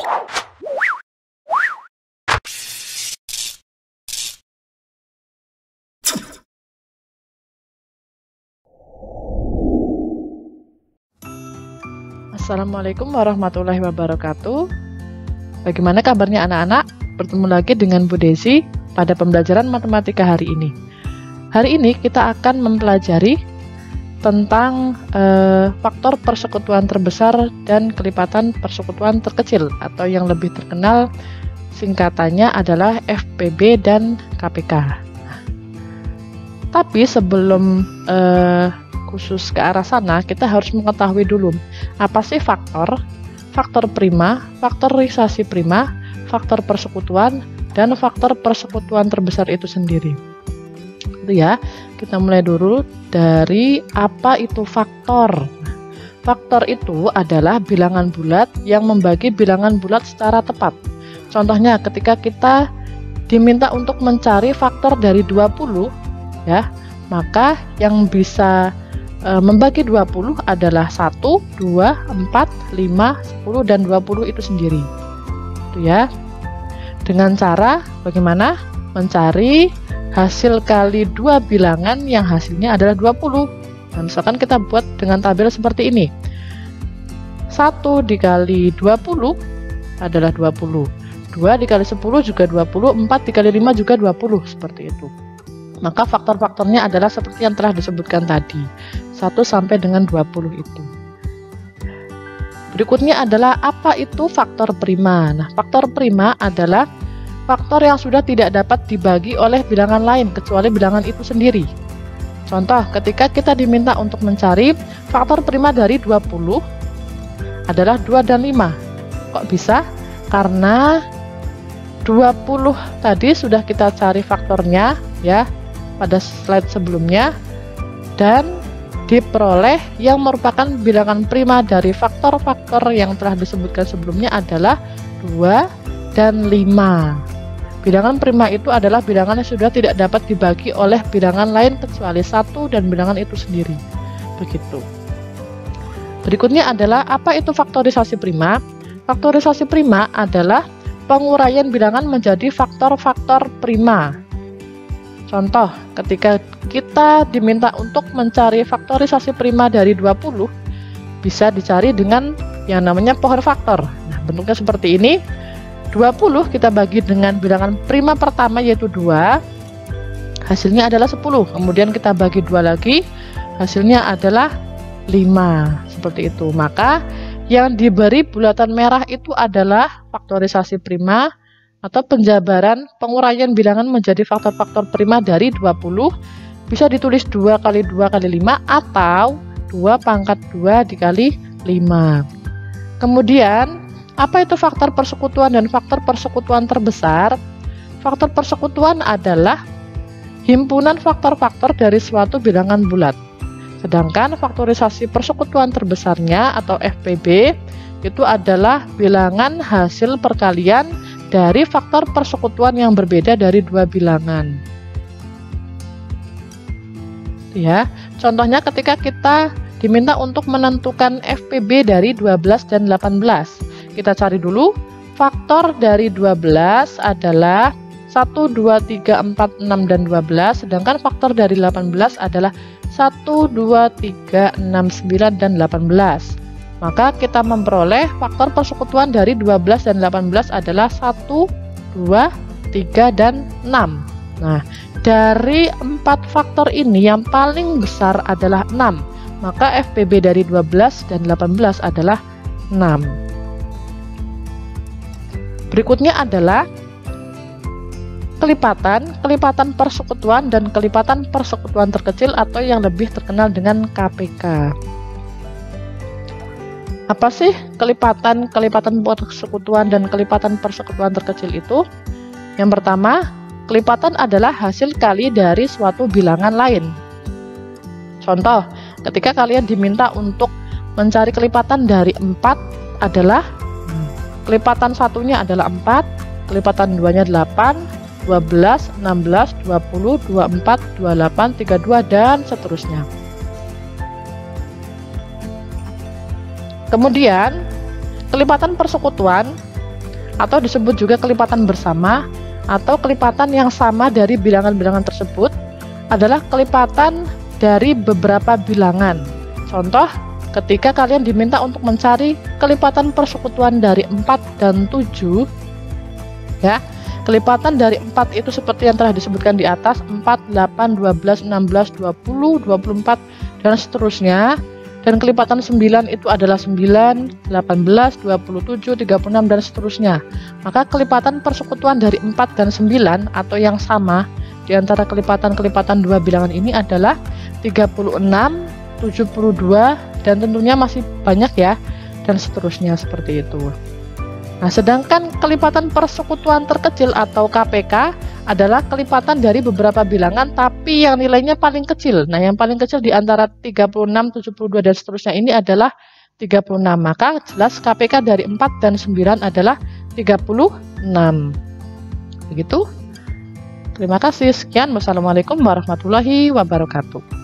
Assalamualaikum warahmatullahi wabarakatuh. Bagaimana kabarnya anak-anak? Bertemu lagi dengan Bu Desi pada pembelajaran matematika hari ini. Hari ini kita akan mempelajari tentang faktor persekutuan terbesar dan kelipatan persekutuan terkecil, atau yang lebih terkenal singkatannya adalah FPB dan KPK. Tapi sebelum khusus ke arah sana, kita harus mengetahui dulu apa sih faktor prima, faktorisasi prima, faktor persekutuan, dan faktor persekutuan terbesar itu sendiri. Itu ya, kita mulai dulu dari apa itu faktor. Faktor itu adalah bilangan bulat yang membagi bilangan bulat secara tepat. Contohnya ketika kita diminta untuk mencari faktor dari 20 ya, maka yang bisa membagi 20 adalah 1, 2, 4, 5, 10, dan 20 itu sendiri. Itu ya. Dengan cara bagaimana? Mencari hasil kali dua bilangan yang hasilnya adalah 20. Nah, misalkan kita buat dengan tabel seperti ini. 1 dikali 20 adalah 20. 2 dikali 10 juga 20, 4 dikali 5 juga 20, seperti itu. Maka faktor-faktornya adalah seperti yang telah disebutkan tadi, 1 sampai dengan 20 itu. Berikutnya adalah apa itu faktor prima. Nah, faktor prima adalah faktor yang sudah tidak dapat dibagi oleh bilangan lain kecuali bilangan itu sendiri. Contoh, ketika kita diminta untuk mencari faktor prima dari 20 adalah 2 dan 5. Kok bisa? Karena 20 tadi sudah kita cari faktornya ya pada slide sebelumnya, dan diperoleh yang merupakan bilangan prima dari faktor-faktor yang telah disebutkan sebelumnya adalah 2 dan 5. Bilangan prima itu adalah bilangan yang sudah tidak dapat dibagi oleh bilangan lain kecuali 1 dan bilangan itu sendiri. Begitu. Berikutnya adalah apa itu faktorisasi prima? Faktorisasi prima adalah penguraian bilangan menjadi faktor-faktor prima. Contoh, ketika kita diminta untuk mencari faktorisasi prima dari 20, bisa dicari dengan yang namanya pohon faktor. Nah, bentuknya seperti ini. 20 kita bagi dengan bilangan prima pertama yaitu 2, hasilnya adalah 10. Kemudian kita bagi 2 lagi, hasilnya adalah 5. Seperti itu. Maka yang diberi bulatan merah itu adalah faktorisasi prima atau penjabaran penguraian bilangan menjadi faktor-faktor prima dari 20. Bisa ditulis 2 kali 2 kali 5 atau 2 pangkat 2 dikali 5. Kemudian apa itu faktor persekutuan dan faktor persekutuan terbesar? Faktor persekutuan adalah himpunan faktor-faktor dari suatu bilangan bulat. Sedangkan faktorisasi persekutuan terbesarnya atau FPB itu adalah bilangan hasil perkalian dari faktor persekutuan yang berbeda dari dua bilangan. Ya, contohnya ketika kita diminta untuk menentukan FPB dari 12 dan 18. Kita cari dulu faktor dari 12 adalah 1, 2, 3, 4, 6, dan 12. Sedangkan faktor dari 18 adalah 1, 2, 3, 6, 9, dan 18. Maka kita memperoleh faktor persekutuan dari 12 dan 18 adalah 1, 2, 3, dan 6. Nah, dari 4 faktor ini yang paling besar adalah 6. Maka FPB dari 12 dan 18 adalah 6. Berikutnya adalah kelipatan persekutuan dan kelipatan persekutuan terkecil atau yang lebih terkenal dengan KPK. Apa sih kelipatan persekutuan dan kelipatan persekutuan terkecil itu? Yang pertama, kelipatan adalah hasil kali dari suatu bilangan lain. Contoh, ketika kalian diminta untuk mencari kelipatan dari 4 adalah kelipatan satunya adalah 4, kelipatan duanya 8, 12, 16, 20, 24, 28, 32, dan seterusnya. Kemudian, kelipatan persekutuan atau disebut juga kelipatan bersama atau kelipatan yang sama dari bilangan-bilangan tersebut adalah kelipatan dari beberapa bilangan. Contoh, ketika kalian diminta untuk mencari kelipatan persekutuan dari 4 dan 7, ya, kelipatan dari 4 itu seperti yang telah disebutkan di atas, 4, 8, 12, 16, 20, 24, dan seterusnya. Dan kelipatan 9 itu adalah 9, 18, 27, 36, dan seterusnya. Maka kelipatan persekutuan dari 4 dan 9 atau yang sama di antara kelipatan-kelipatan dua bilangan ini adalah 36, 72, dan tentunya masih banyak ya, dan seterusnya seperti itu. Nah, sedangkan kelipatan persekutuan terkecil atau KPK adalah kelipatan dari beberapa bilangan tapi yang nilainya paling kecil. Nah, yang paling kecil di antara 36, 72, dan seterusnya ini adalah 36. Maka jelas KPK dari 4 dan 9 adalah 36. Begitu. Terima kasih. Sekian. Wassalamualaikum warahmatullahi wabarakatuh.